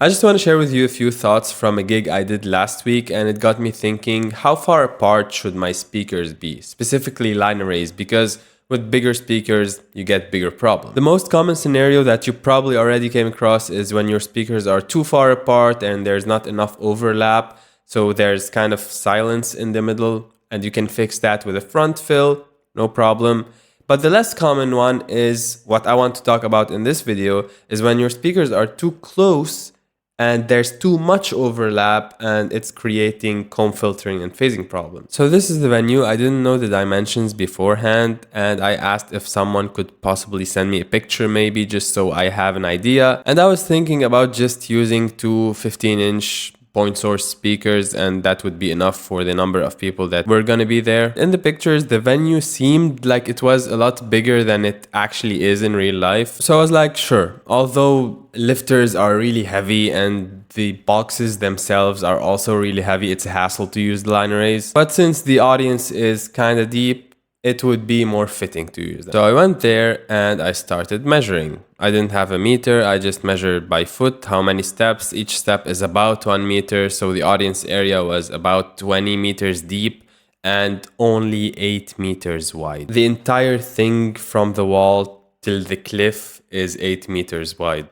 I just want to share with you a few thoughts from a gig I did last week, and it got me thinking, how far apart should my speakers be, specifically line arrays, because with bigger speakers, you get bigger problems. The most common scenario that you probably already came across is when your speakers are too far apart and there's not enough overlap, so there's kind of silence in the middle, and you can fix that with a front fill, no problem. But the less common one is what I want to talk about in this video, is when your speakers are too close and there's too much overlap and it's creating comb filtering and phasing problems. So this is the venue. I didn't know the dimensions beforehand, and I asked if someone could possibly send me a picture maybe, just so I have an idea. And I was thinking about just using two 15-inch point source speakers, and that would be enough for the number of people that were gonna be there. In the pictures, the venue seemed like it was a lot bigger than it actually is in real life. So I was like, sure, although lifters are really heavy and the boxes themselves are also really heavy, it's a hassle to use the line arrays. But since the audience is kind of deep, it would be more fitting to use them. So I went there and I started measuring. I didn't have a meter, I just measured by foot how many steps. Each step is about 1 meter, so the audience area was about 20 meters deep and only 8 meters wide. The entire thing from the wall till the cliff is 8 meters wide.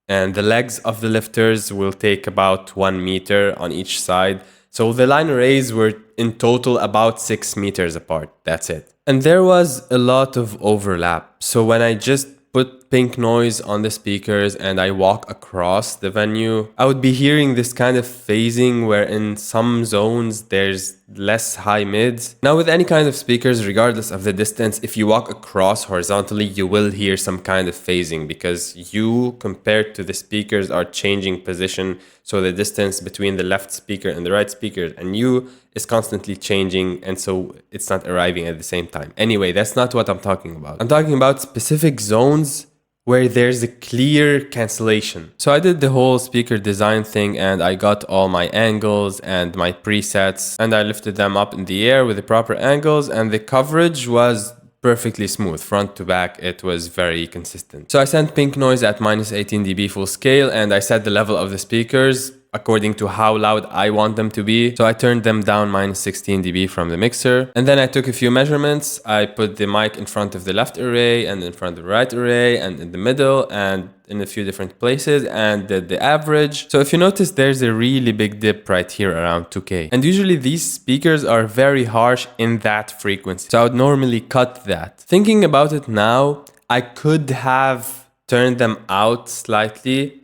And the legs of the lifters will take about 1 meter on each side. So the line arrays were in total about 6 meters apart. That's it. And there was a lot of overlap. So when I just put pink noise on the speakers and I walk across the venue, I would be hearing this kind of phasing where in some zones there's less high mids. Now with any kind of speakers, regardless of the distance, if you walk across horizontally, you will hear some kind of phasing because you, compared to the speakers, are changing position. So the distance between the left speaker and the right speaker and you is constantly changing, and so it's not arriving at the same time. Anyway, that's not what I'm talking about. I'm talking about specific zones where there's a clear cancellation. So I did the whole speaker design thing and I got all my angles and my presets and I lifted them up in the air with the proper angles, and the coverage was perfectly smooth. Front to back, it was very consistent. So I sent pink noise at minus 18 dB full scale, and I set the level of the speakers according to how loud I want them to be. So I turned them down minus 16 dB from the mixer. And then I took a few measurements. I put the mic in front of the left array and in front of the right array and in the middle and in a few different places, and did the average. So if you notice, there's a really big dip right here around 2K. And usually these speakers are very harsh in that frequency. So I would normally cut that. Thinking about it now, I could have turned them out slightly.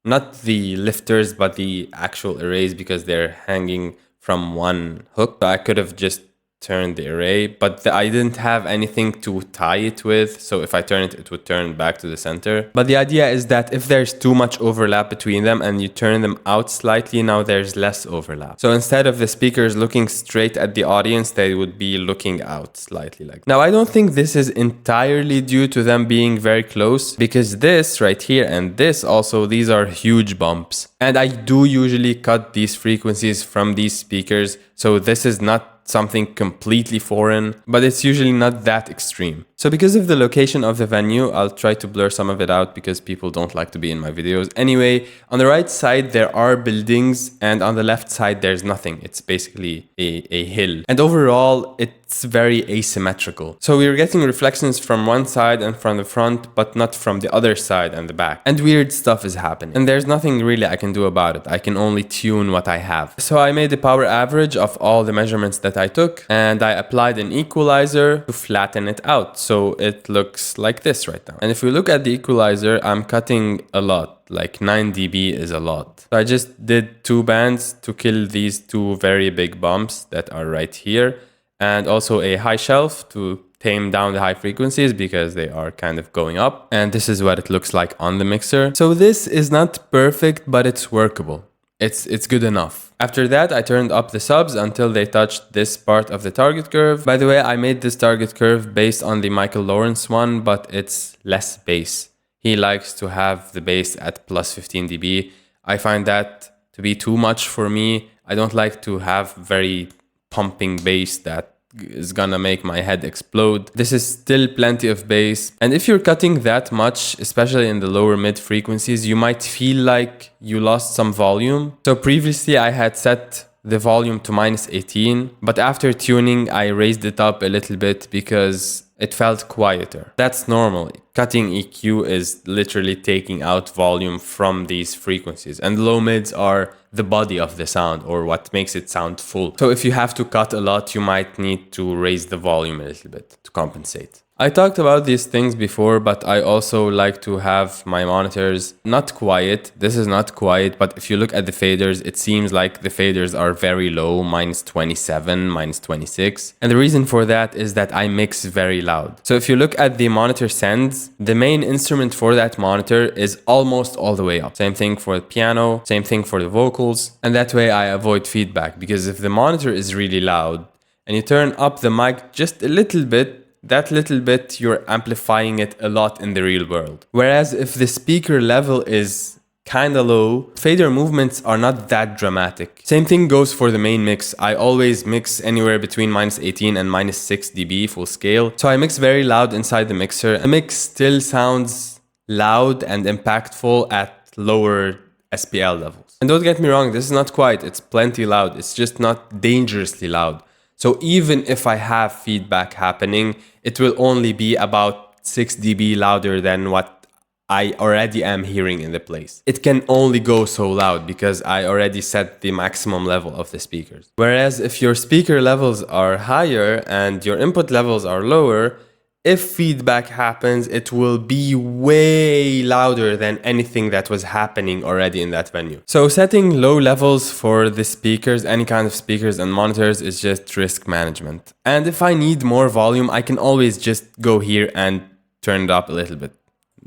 Not the lifters, but the actual arrays, because they're hanging from one hook. So I could have just turned the array, but I didn't have anything to tie it with. So if I turn it, it would turn back to the center. But the idea is that if there's too much overlap between them and you turn them out slightly, now there's less overlap. So instead of the speakers looking straight at the audience, they would be looking out slightly like that. Now, I don't think this is entirely due to them being very close, because this right here and this also, these are huge bumps. And I do usually cut these frequencies from these speakers. So this is not something completely foreign, but it's usually not that extreme. So because of the location of the venue, I'll try to blur some of it out because people don't like to be in my videos. Anyway, on the right side, there are buildings, and on the left side, there's nothing. It's basically a hill. And overall, it's very asymmetrical. So we were getting reflections from one side and from the front, but not from the other side and the back. And weird stuff is happening. And there's nothing really I can do about it. I can only tune what I have. So I made a power average of all the measurements that I took, and I applied an equalizer to flatten it out. So it looks like this right now. And if we look at the equalizer, I'm cutting a lot, like 9 dB is a lot. So I just did 2 bands to kill these 2 very big bumps that are right here, and also a high shelf to tame down the high frequencies because they are kind of going up. And this is what it looks like on the mixer. So this is not perfect, but it's workable. It's good enough. After that, I turned up the subs until they touched this part of the target curve. By the way, I made this target curve based on the Michael Lawrence one, but it's less bass. He likes to have the bass at plus 15 dB. I find that to be too much for me. I don't like to have very pumping bass that is gonna make my head explode. This is still plenty of bass. And if you're cutting that much, especially in the lower mid frequencies, you might feel like you lost some volume. So previously I had set the volume to -18, but after tuning I raised it up a little bit because it felt quieter. That's normal. Cutting EQ is literally taking out volume from these frequencies, and low mids are the body of the sound, or what makes it sound full. So if you have to cut a lot, you might need to raise the volume a little bit to compensate. I talked about these things before, but I also like to have my monitors not quiet. This is not quiet, but if you look at the faders, it seems like the faders are very low, -27, -26. And the reason for that is that I mix very loud. So if you look at the monitor sends, the main instrument for that monitor is almost all the way up. Same thing for the piano, same thing for the vocals. And that way I avoid feedback, because if the monitor is really loud and you turn up the mic just a little bit, that little bit, you're amplifying it a lot in the real world. Whereas if the speaker level is kinda low, fader movements are not that dramatic. Same thing goes for the main mix. I always mix anywhere between -18 and -6 dB full scale. So I mix very loud inside the mixer. The mix still sounds loud and impactful at lower SPL levels. And don't get me wrong, this is not quiet. It's plenty loud. It's just not dangerously loud. So even if I have feedback happening, it will only be about 6 dB louder than what I already am hearing in the place. It can only go so loud because I already set the maximum level of the speakers. Whereas if your speaker levels are higher and your input levels are lower, if feedback happens, it will be way louder than anything that was happening already in that venue. So setting low levels for the speakers, any kind of speakers and monitors, is just risk management. And if I need more volume, I can always just go here and turn it up a little bit.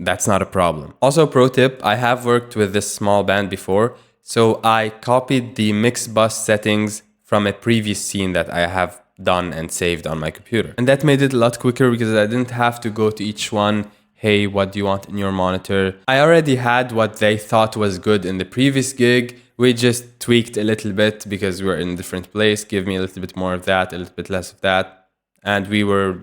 That's not a problem. Also, pro tip, I have worked with this small band before, so I copied the mix bus settings from a previous scene that I have done and saved on my computer. And that made it a lot quicker because I didn't have to go to each one, hey, what do you want in your monitor? I already had what they thought was good in the previous gig. We just tweaked a little bit because we were in a different place. Give me a little bit more of that, a little bit less of that. And we were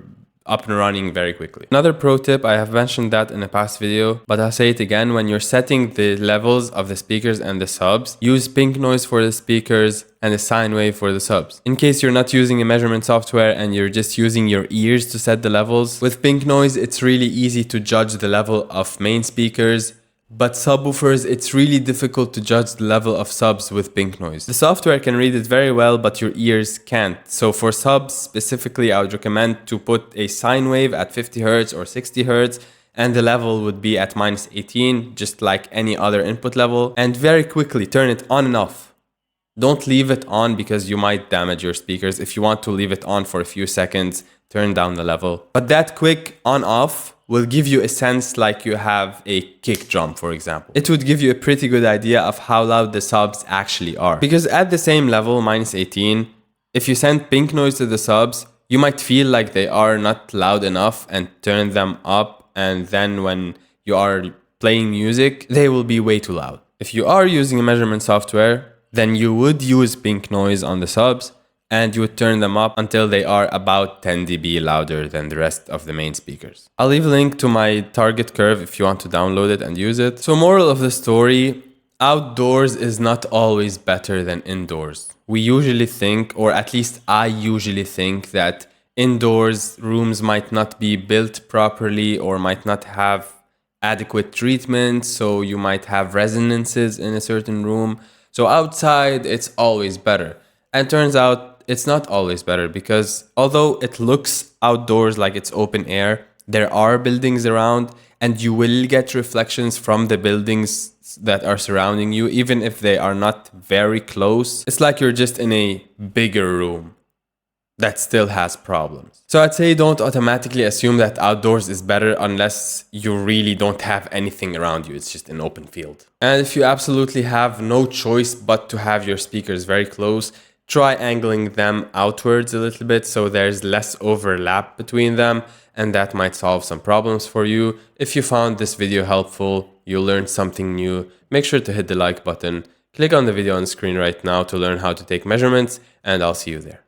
up and running very quickly. Another pro tip, I have mentioned that in a past video, but I'll say it again. When you're setting the levels of the speakers and the subs, use pink noise for the speakers and a sine wave for the subs. In case you're not using a measurement software and you're just using your ears to set the levels, with pink noise, it's really easy to judge the level of main speakers. But subwoofers, it's really difficult to judge the level of subs with pink noise. The software can read it very well, but your ears can't. So for subs specifically, I would recommend to put a sine wave at 50 Hz or 60 Hz, and the level would be at -18, just like any other input level. And very quickly turn it on and off. Don't leave it on because you might damage your speakers. If you want to leave it on for a few seconds, turn down the level. But that quick on-off will give you a sense like you have a kick drum, for example. It would give you a pretty good idea of how loud the subs actually are. Because at the same level, -18, if you send pink noise to the subs, you might feel like they are not loud enough and turn them up, and then when you are playing music, they will be way too loud. If you are using a measurement software, then you would use pink noise on the subs, and you would turn them up until they are about 10 dB louder than the rest of the main speakers. I'll leave a link to my target curve if you want to download it and use it. So moral of the story, outdoors is not always better than indoors. We usually think, or at least I usually think, that indoors rooms might not be built properly or might not have adequate treatment, so you might have resonances in a certain room. So outside, it's always better. And it turns out it's not always better, because although it looks outdoors like it's open air, there are buildings around and you will get reflections from the buildings that are surrounding you, even if they are not very close. It's like you're just in a bigger room that still has problems. So I'd say don't automatically assume that outdoors is better unless you really don't have anything around you. It's just an open field. And if you absolutely have no choice but to have your speakers very close, try angling them outwards a little bit so there's less overlap between them, and that might solve some problems for you. If you found this video helpful, you learned something new, make sure to hit the like button. Click on the video on the screen right now to learn how to take measurements, and I'll see you there.